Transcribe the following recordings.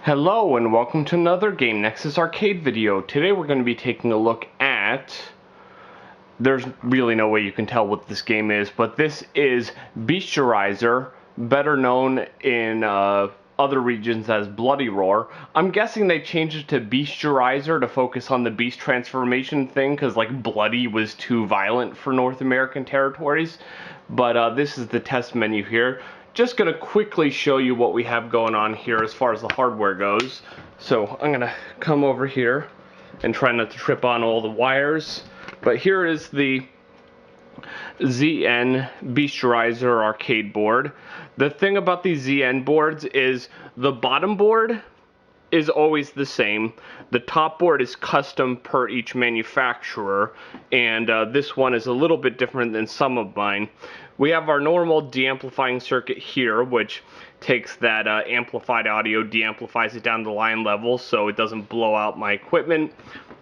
Hello and welcome to another Game Nexus Arcade video. Today we're going to be taking a look at... There's really no way you can tell what this game is, but this is Beastorizer, better known in other regions as Bloody Roar. I'm guessing they changed it to Beastorizer to focus on the beast transformation thing, because like Bloody was too violent for North American territories. But this is the test menu here. Just going to quickly show you what we have going on here as far as the hardware goes. So I'm going to come over here and try not to trip on all the wires. But here is the ZN Beastorizer arcade board. The thing about these ZN boards is the bottom board is always the same. The top board is custom per each manufacturer, and this one is a little bit different than some of mine. We have our normal de-amplifying circuit here, which takes that amplified audio, de-amplifies it down to line level so it doesn't blow out my equipment.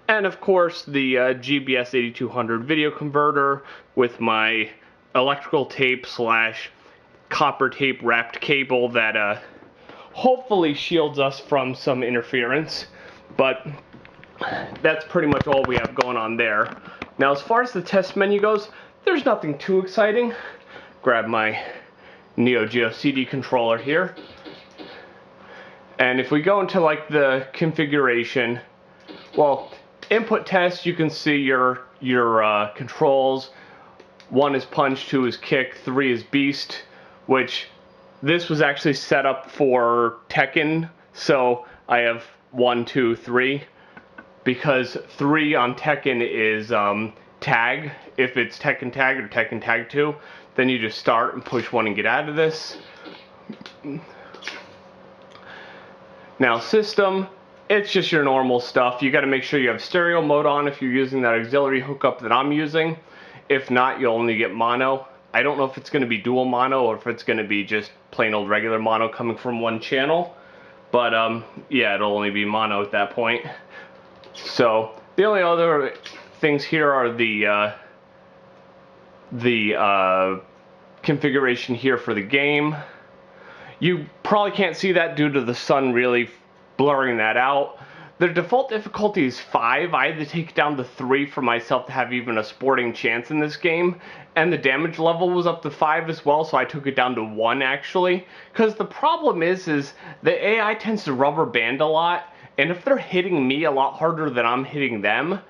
And of course the GBS 8200 video converter with my electrical tape slash copper tape wrapped cable that hopefully shields us from some interference. But that's pretty much all we have going on there. Now as far as the test menu goes, there's nothing too exciting. Grab my Neo Geo CD controller here. And if we go into like the configuration, well, input test, you can see your controls. 1 is punch, 2 is kick, 3 is beast, which this was actually set up for Tekken, so I have 1, 2, 3, because 3 on Tekken is tag. If it's Tekken tag or Tekken tag 2, then you just start and push 1 and get out of this. Now system, it's just your normal stuff. You got to make sure you have stereo mode on if you're using that auxiliary hookup that I'm using. If not, you'll only get mono. I don't know if it's going to be dual mono or if it's going to be just plain old regular mono coming from one channel. But yeah, it'll only be mono at that point. So the only other things here are the configuration here for the game. You probably can't see that due to the sun really blurring that out. The default difficulty is 5. I had to take it down to 3 for myself to have even a sporting chance in this game. And the damage level was up to 5 as well, so I took it down to 1 actually. Because the problem is the AI tends to rubber band a lot, and if they're hitting me a lot harder than I'm hitting them,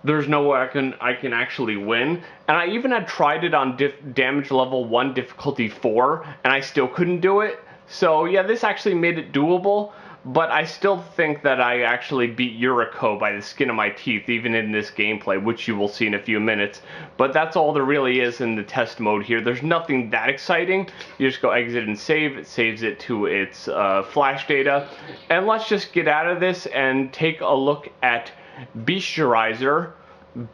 there's no way I can actually win. And I even had tried it on damage level 1 difficulty 4, and I still couldn't do it. So yeah, this actually made it doable, but I still think that I actually beat Yuriko by the skin of my teeth, even in this gameplay, which you will see in a few minutes. But that's all there really is in the test mode here. There's nothing that exciting. You just go exit and save. It saves it to its flash data. And let's just get out of this and take a look at Beastorizer,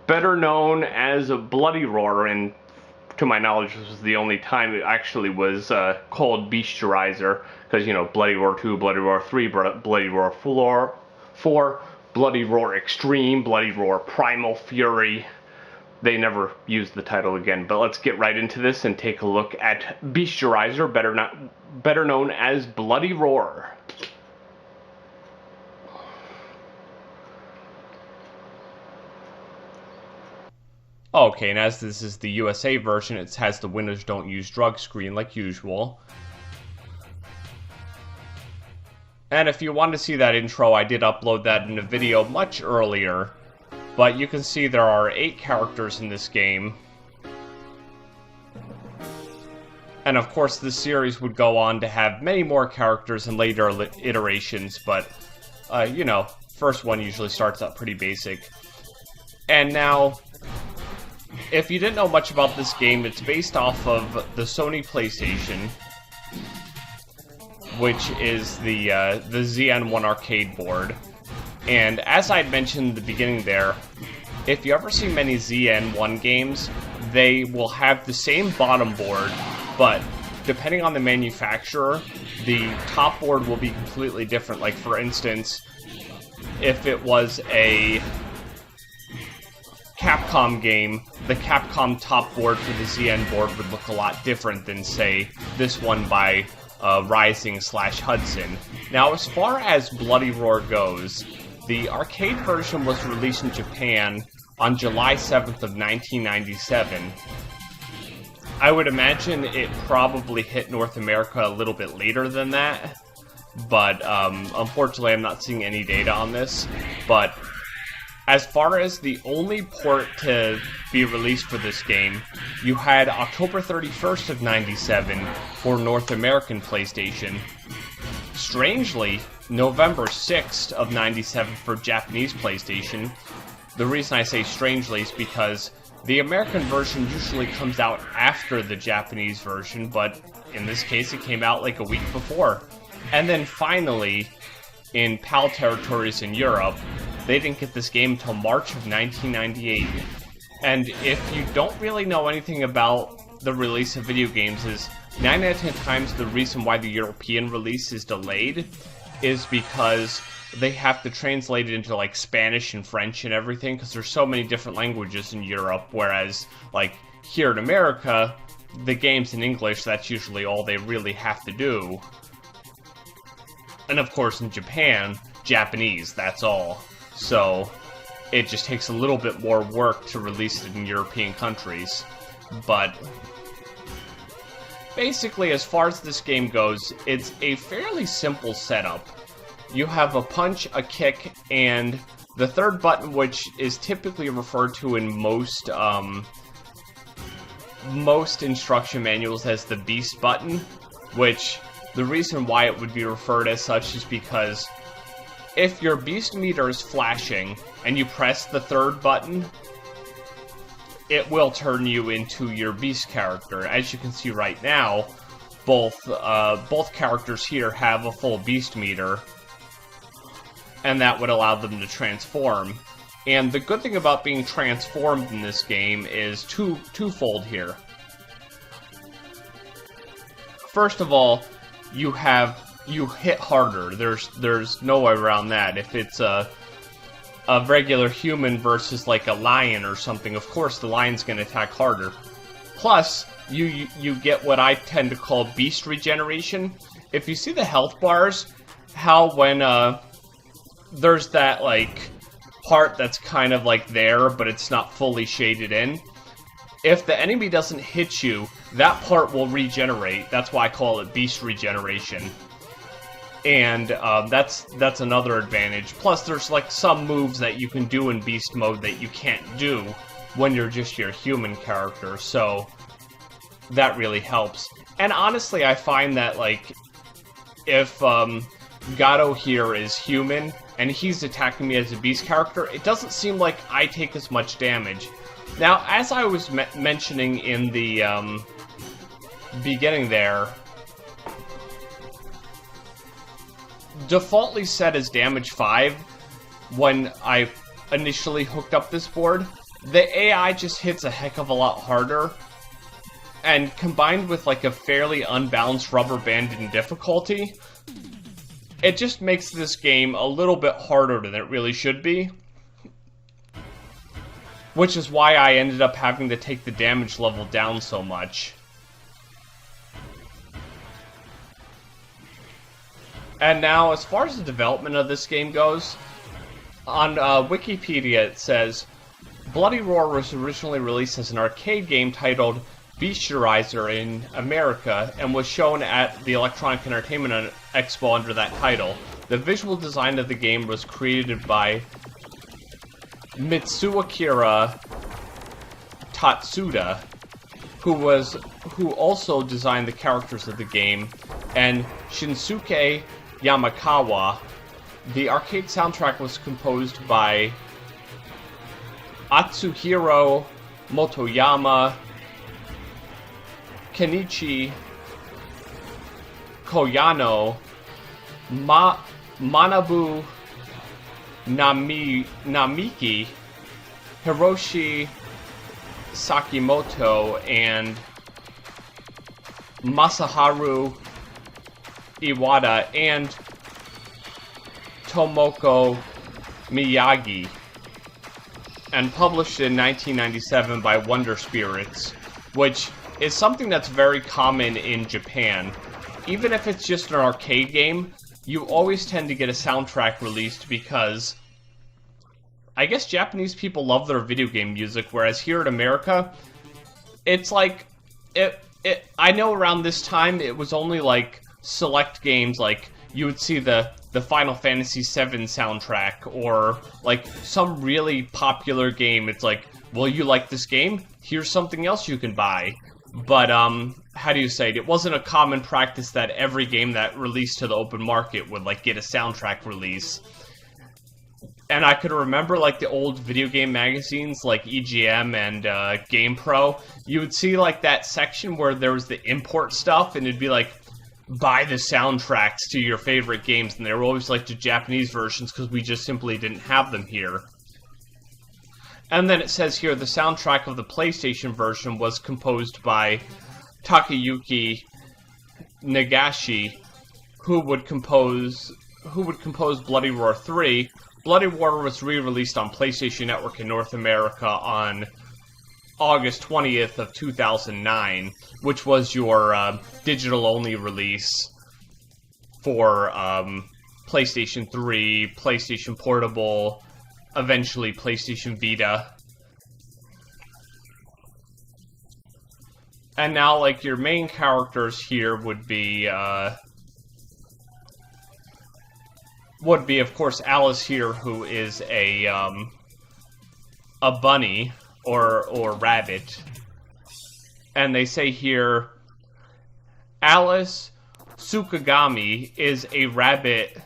better known as Bloody Roar, and to my knowledge this was the only time it actually was called Beastorizer, because you know, Bloody Roar 2, Bloody Roar 3, Bloody Roar 4, Bloody Roar Extreme, Bloody Roar Primal Fury. They never used the title again. But let's get right into this and take a look at Beastorizer, better known as Bloody Roar. Okay, and as this is the USA version, it has the Winners Don't Use Drugs screen like usual. And if you want to see that intro, I did upload that in a video much earlier. But you can see there are 8 characters in this game. And of course, this series would go on to have many more characters in later iterations, but, you know, first one usually starts out pretty basic. And now, if you didn't know much about this game, it's based off of the Sony PlayStation, which is the ZN-1 Arcade board. And as I had mentioned in the beginning there, if you ever see many ZN-1 games, they will have the same bottom board, but depending on the manufacturer, the top board will be completely different. Like for instance, if it was a Capcom game, the Capcom top board for the ZN board would look a lot different than, say, this one by Rising / Hudson. Now, as far as Bloody Roar goes, the arcade version was released in Japan on July 7th of 1997. I would imagine it probably hit North America a little bit later than that, but unfortunately I'm not seeing any data on this. But as far as the only port to be released for this game, you had October 31st of 97 for North American PlayStation. Strangely, November 6th of 97 for Japanese PlayStation. The reason I say strangely is because the American version usually comes out after the Japanese version, but in this case it came out like a week before. And then finally, in PAL territories in Europe, they didn't get this game until March of 1998. And if you don't really know anything about the release of video games, is 9 out of 10 times the reason why the European release is delayed is because they have to translate it into like Spanish and French and everything, because there's so many different languages in Europe, whereas like here in America, the game's in English, that's usually all they really have to do. And of course in Japan, Japanese, that's all. So it just takes a little bit more work to release it in European countries. But basically, as far as this game goes, it's a fairly simple setup. You have a punch, a kick, and the third button, which is typically referred to in most instruction manuals as the beast button, which the reason why it would be referred as such is because if your beast meter is flashing and you press the third button, it will turn you into your beast character. As you can see right now, both characters here have a full beast meter, and that would allow them to transform. And the good thing about being transformed in this game is twofold here. First of all, you hit harder. There's no way around that. If it's a regular human versus like a lion or something, of course the lion's going to attack harder. Plus, you get what I tend to call beast regeneration. If you see the health bars, how when there's that like part that's kind of like there, but it's not fully shaded in. If the enemy doesn't hit you, that part will regenerate. That's why I call it beast regeneration. And that's another advantage. Plus, there's like some moves that you can do in beast mode that you can't do when you're just your human character. So that really helps. And honestly, I find that like if Gato here is human and he's attacking me as a beast character, it doesn't seem like I take as much damage. Now, as I was mentioning in the beginning there, defaultly set as damage 5 when I initially hooked up this board, the AI just hits a heck of a lot harder, and combined with like a fairly unbalanced rubber band in difficulty, it just makes this game a little bit harder than it really should be. Which is why I ended up having to take the damage level down so much. And now, as far as the development of this game goes, on Wikipedia it says, Bloody Roar was originally released as an arcade game titled Beastorizer in America and was shown at the Electronic Entertainment Expo under that title. The visual design of the game was created by Mitsuakira Tatsuda, who also designed the characters of the game, and Shinsuke Yamakawa. The arcade soundtrack was composed by Atsuhiro Motoyama, Kenichi Koyano, Manabu Namiki, Hiroshi Sakimoto, and Masaharu Iwata, and Tomoko Miyagi, and published in 1997 by Wonder Spirits, which is something that's very common in Japan. Even if it's just an arcade game, you always tend to get a soundtrack released because I guess Japanese people love their video game music, whereas here in America, it's like, I know around this time it was only like select games, like you would see the Final Fantasy VII soundtrack, or like some really popular game. It's like, well, you like this game? Here's something else you can buy. But, how do you say it? It wasn't a common practice that every game that released to the open market would, like, get a soundtrack release. And I could remember, like, the old video game magazines, like EGM and GamePro. You would see, like, that section where there was the import stuff, and it'd be like, buy the soundtracks to your favorite games, and they were always, like, the Japanese versions, because we just simply didn't have them here. And then it says here, the soundtrack of the PlayStation version was composed by Takayuki Nagashi, who would compose Bloody Roar 3. Bloody Roar was re-released on PlayStation Network in North America on August 20th of 2009, which was your digital-only release for PlayStation 3, PlayStation Portable, eventually PlayStation Vita. And now, like, your main characters here would be, of course, Alice here, who is a bunny, or rabbit. And they say here, Alice Tsukagami is a rabbit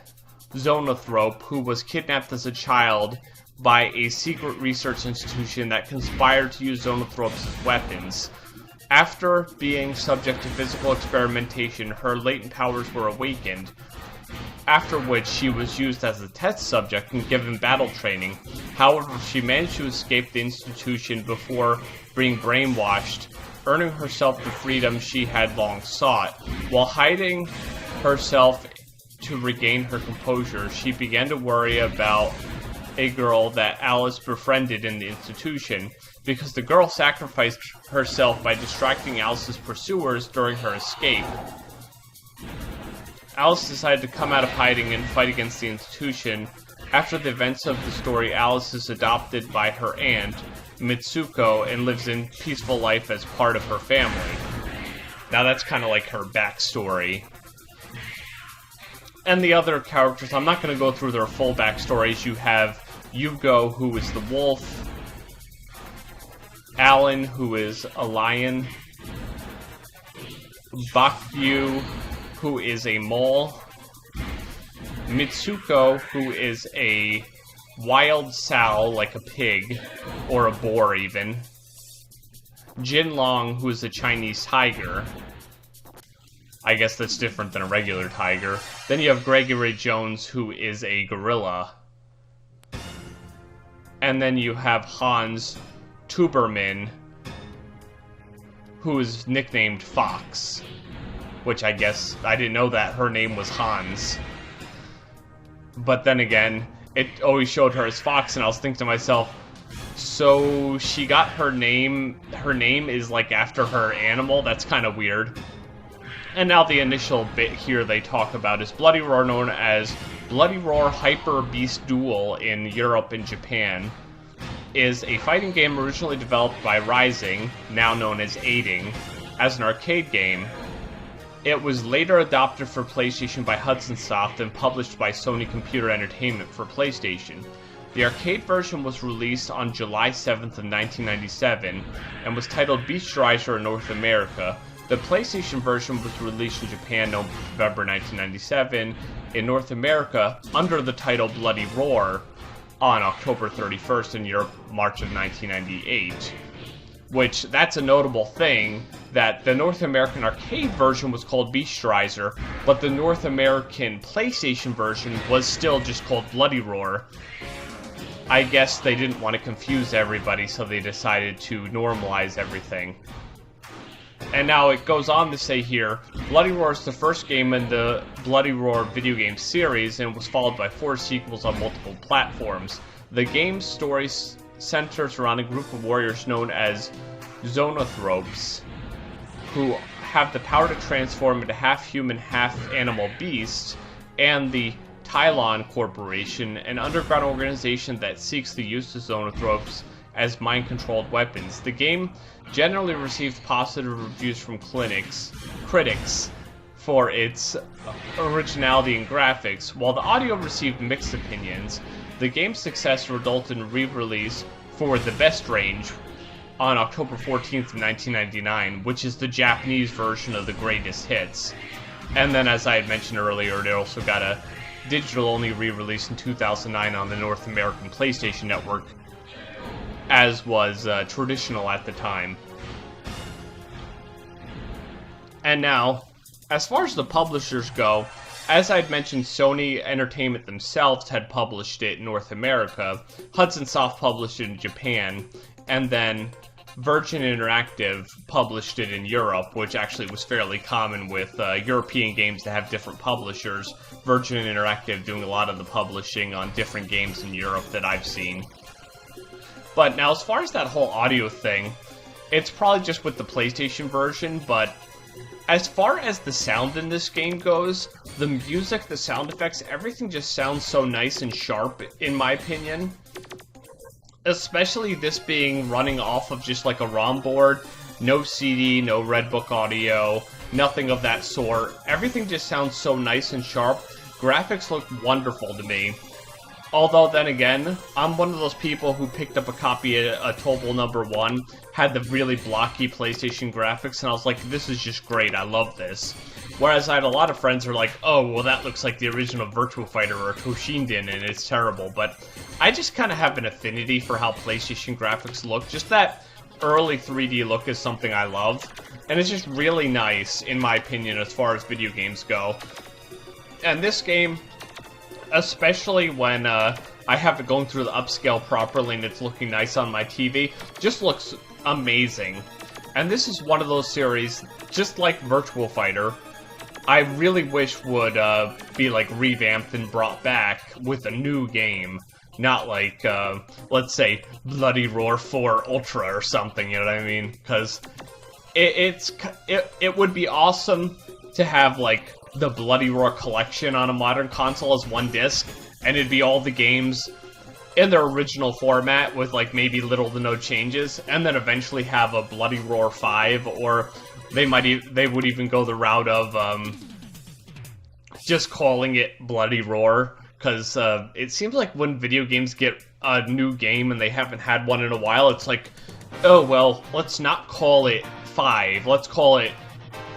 zoanthrope who was kidnapped as a child by a secret research institution that conspired to use zoanthropes as weapons. After being subject to physical experimentation, her latent powers were awakened, after which she was used as a test subject and given battle training. However, she managed to escape the institution before being brainwashed, earning herself the freedom she had long sought. While hiding herself to regain her composure, she began to worry about a girl that Alice befriended in the institution, because the girl sacrificed herself by distracting Alice's pursuers during her escape. Alice decided to come out of hiding and fight against the institution. After the events of the story, Alice is adopted by her aunt, Mitsuko, and lives in peaceful life as part of her family. Now that's kind of like her backstory. And the other characters, I'm not going to go through their full backstories. You have Yugo, who is the wolf, Alan, who is a lion, Bakyu, who is a mole, Mitsuko, who is a wild sow, like a pig, or a boar even, Jinlong, who is a Chinese tiger. I guess that's different than a regular tiger. Then you have Gregory Jones, who is a gorilla. And then you have Hans Tuberman, who is nicknamed Fox. Which I guess, I didn't know that her name was Hans. But then again, it always showed her as Fox, and I was thinking to myself, so she got her name is like after her animal? That's kind of weird. And now the initial bit here they talk about is Bloody Roar, known as Bloody Roar Hyper Beast Duel in Europe and Japan, is a fighting game originally developed by Rising, now known as Aiding, as an arcade game. It was later adopted for PlayStation by Hudson Soft and published by Sony Computer Entertainment for PlayStation. The arcade version was released on July 7th of 1997 and was titled Beastorizer in North America. The PlayStation version was released in Japan November 1997, in North America under the title Bloody Roar on October 31st, in Europe March of 1998. Which, that's a notable thing, that the North American arcade version was called Beastorizer, but the North American PlayStation version was still just called Bloody Roar. I guess they didn't want to confuse everybody, so they decided to normalize everything. And now it goes on to say here, Bloody Roar is the first game in the Bloody Roar video game series and was followed by 4 sequels on multiple platforms. The game's story centers around a group of warriors known as zoanthropes, who have the power to transform into half-human, half-animal beasts and the Tylon Corporation, an underground organization that seeks the use of zoanthropes as mind-controlled weapons. The game generally received positive reviews from critics for its originality and graphics, while the audio received mixed opinions. The game's success resulted in re-release for the best range on October 14th of 1999, which is the Japanese version of the greatest hits. And then, as I had mentioned earlier, they also got a digital-only re-release in 2009 on the North American PlayStation Network, as was traditional at the time. And now, as far as the publishers go, as I'd mentioned, Sony Entertainment themselves had published it in North America, Hudson Soft published it in Japan, and then Virgin Interactive published it in Europe, which actually was fairly common with European games to have different publishers. Virgin Interactive doing a lot of the publishing on different games in Europe that I've seen. But now, as far as that whole audio thing, it's probably just with the PlayStation version, but as far as the sound in this game goes, the music, the sound effects, everything just sounds so nice and sharp, in my opinion. Especially this being running off of just like a ROM board, no CD, no Redbook audio, nothing of that sort. Everything just sounds so nice and sharp. Graphics look wonderful to me. Although, then again, I'm one of those people who picked up a copy of Tobal number 1, had the really blocky PlayStation graphics, and I was like, this is just great, I love this. Whereas I had a lot of friends who were like, oh, well that looks like the original Virtua Fighter or Toshinden, and it's terrible. But I just kind of have an affinity for how PlayStation graphics look. Just that early 3D look is something I love. And it's just really nice, in my opinion, as far as video games go. And this game, especially when I have it going through the upscale properly and it's looking nice on my TV, just looks amazing. And this is one of those series, just like Virtua Fighter, I really wish would be like revamped and brought back with a new game. Not like, let's say, Bloody Roar 4 Ultra or something, you know what I mean? Because it would be awesome to have, like, the Bloody Roar collection on a modern console as one disc, and it'd be all the games in their original format with, like, maybe little to no changes, and then eventually have a Bloody Roar 5, or they would even go the route of just calling it Bloody Roar, because it seems like when video games get a new game and they haven't had one in a while, it's like, oh, well, let's not call it 5, let's call it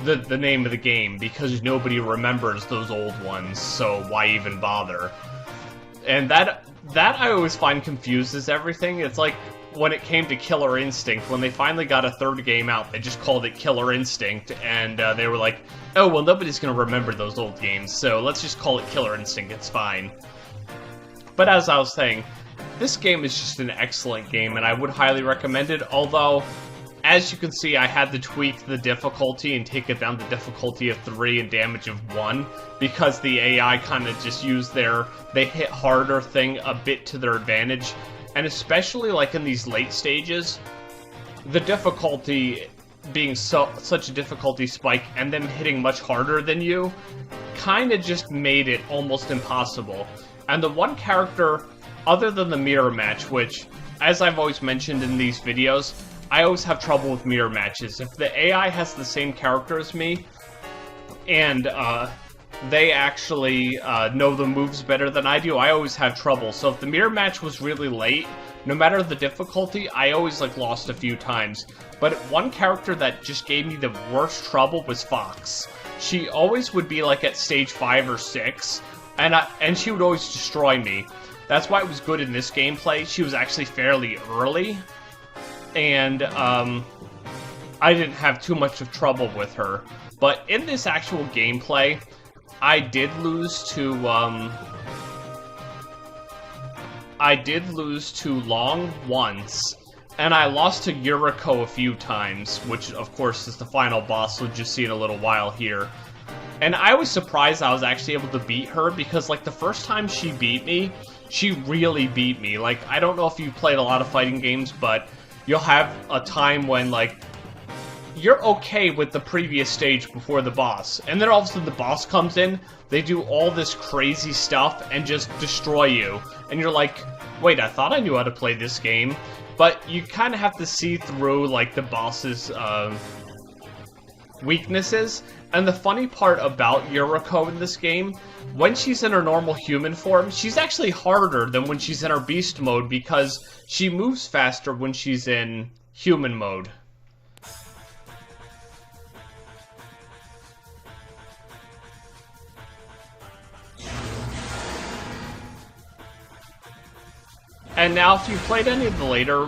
the name of the game, because nobody remembers those old ones, so why even bother? And that I always find confuses everything. It's like when it came to Killer Instinct, when they finally got a third game out, they just called it Killer Instinct, and they were like, oh, well, nobody's gonna remember those old games, so let's just call it Killer Instinct, it's fine. But as I was saying, this game is just an excellent game, and I would highly recommend it, although, as you can see, I had to tweak the difficulty and take it down to difficulty of 3 and damage of 1, because the AI kind of just used they hit harder thing a bit to their advantage, and especially like in these late stages, the difficulty being such a difficulty spike and them hitting much harder than you, kind of just made it almost impossible. And the one character, other than the mirror match, which, as I've always mentioned in these videos, I always have trouble with mirror matches. If the AI has the same character as me, and they actually know the moves better than I do, I always have trouble. So if the mirror match was really late, no matter the difficulty, I always like lost a few times. But one character that just gave me the worst trouble was Fox. She always would be like at stage 5 or 6, and she would always destroy me. That's why it was good in this gameplay. She was actually fairly early, and I didn't have too much of trouble with her. But in this actual gameplay, I did lose to Long once, and I lost to Yuriko a few times, which of course is the final boss we'll just see in a little while here. And I was surprised I was actually able to beat her, because like the first time she beat me, she really beat me. Like, I don't know if you've played a lot of fighting games, but you'll have a time when like you're okay with the previous stage before the boss. And then all of a sudden the boss comes in, they do all this crazy stuff and just destroy you. And you're like, wait, I thought I knew how to play this game. But you kind of have to see through, like, the boss's weaknesses. And the funny part about Yuriko in this game, when she's in her normal human form, she's actually harder than when she's in her beast mode because she moves faster when she's in human mode. And now, if you've played any of the later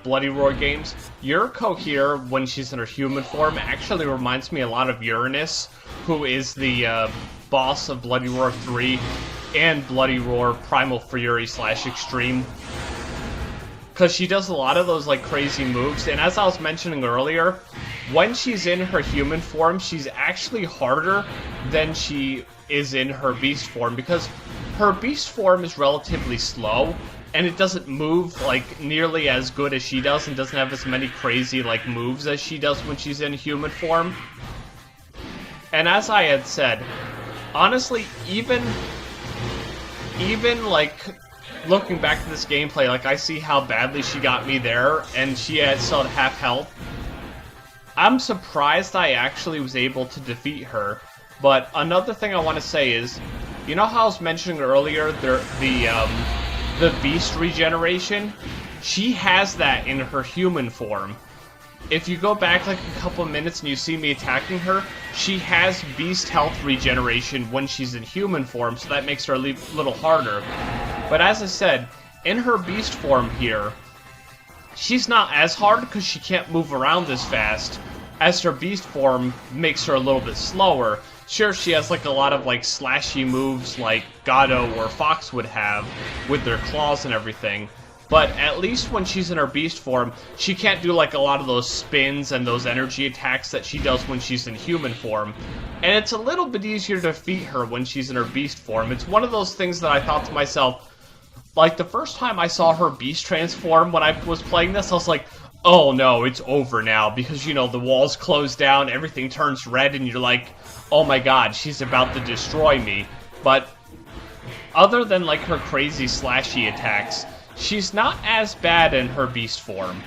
Bloody Roar games, Yuriko here, when she's in her human form, actually reminds me a lot of Uranus, who is the boss of Bloody Roar 3 and Bloody Roar Primal Fury / Extreme. Because she does a lot of those like crazy moves, and as I was mentioning earlier, when she's in her human form, she's actually harder than she is in her beast form, because her beast form is relatively slow, and it doesn't move like nearly as good as she does, and doesn't have as many crazy like moves as she does when she's in human form. And as I had said, honestly, even like looking back to this gameplay, like I see how badly she got me there, and she had still half health. I'm surprised I actually was able to defeat her. But another thing I want to say is, you know how I was mentioning earlier the beast regeneration? She has that in her human form. If you go back like a couple minutes and you see me attacking her, she has beast health regeneration when she's in human form, so that makes her a little harder. But as I said, in her beast form here, she's not as hard because she can't move around as fast, as her beast form makes her a little bit slower. Sure, she has like a lot of like slashy moves like Gato or Fox would have with their claws and everything, but at least when she's in her beast form, she can't do like a lot of those spins and those energy attacks that she does when she's in human form. And it's a little bit easier to defeat her when she's in her beast form. It's one of those things that I thought to myself, like the first time I saw her beast transform when I was playing this, I was like, oh no, it's over now, because, you know, the walls close down, everything turns red, and you're like, oh my god, she's about to destroy me. But other than like her crazy slashy attacks, she's not as bad in her beast form.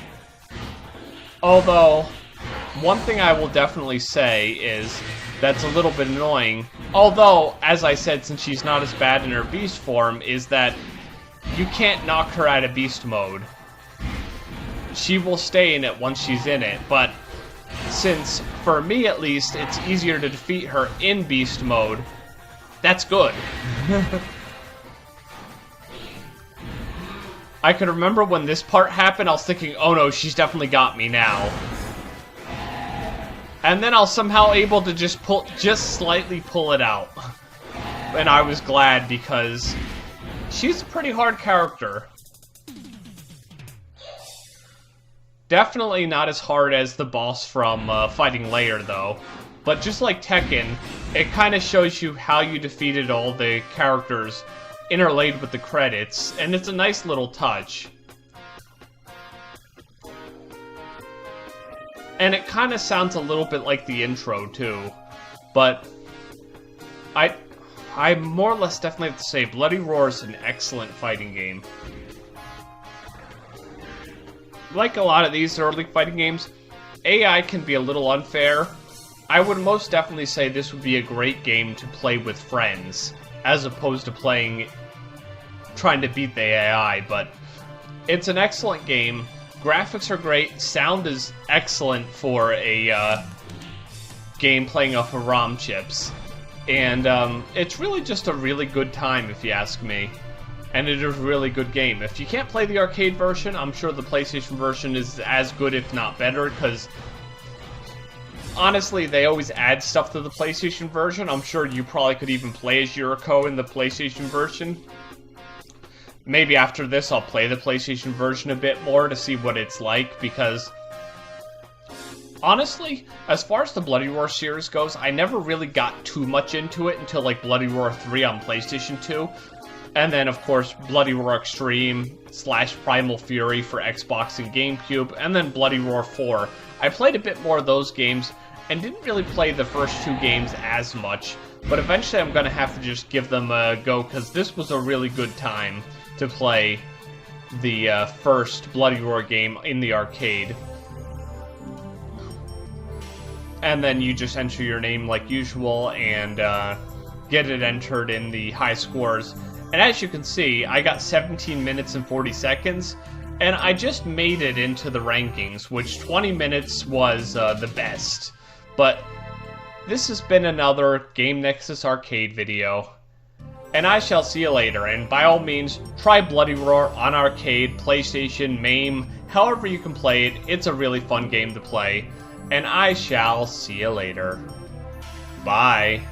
Although, one thing I will definitely say is that's a little bit annoying, although, as I said, since she's not as bad in her beast form, is that you can't knock her out of beast mode. She will stay in it once she's in it, but since, for me at least, it's easier to defeat her in beast mode, that's good. I can remember when this part happened, I was thinking, oh no, she's definitely got me now. And then I was somehow able to just slightly pull it out. And I was glad, because she's a pretty hard character. Definitely not as hard as the boss from Fighting Layer, though. But just like Tekken, it kind of shows you how you defeated all the characters interlaid with the credits, and it's a nice little touch. And it kind of sounds a little bit like the intro, too. But I more or less definitely have to say Bloody Roar is an excellent fighting game. Like a lot of these early fighting games, AI can be a little unfair. I would most definitely say this would be a great game to play with friends, as opposed to trying to beat the AI, but it's an excellent game. Graphics are great, sound is excellent for a game playing off of ROM chips, and it's really just a really good time if you ask me. And it is a really good game. If you can't play the arcade version, I'm sure the PlayStation version is as good, if not better, because honestly, they always add stuff to the PlayStation version. I'm sure you probably could even play as Yuriko in the PlayStation version. Maybe after this, I'll play the PlayStation version a bit more to see what it's like, because honestly, as far as the Bloody Roar series goes, I never really got too much into it until like Bloody Roar 3 on PlayStation 2. And then, of course, Bloody Roar Extreme / Primal Fury for Xbox and GameCube, and then Bloody Roar 4 I played a bit more of those games and didn't really play the first 2 games as much, but eventually I'm going to have to just give them a go, because this was a really good time to play the first Bloody Roar game in the arcade. And then you just enter your name like usual and get it entered in the high scores. And as you can see, I got 17 minutes and 40 seconds, and I just made it into the rankings, which 20 minutes was the best. But this has been another Game Nexus Arcade video, and I shall see you later. And by all means, try Bloody Roar on arcade, PlayStation, MAME, however you can play it. It's a really fun game to play, and I shall see you later. Bye.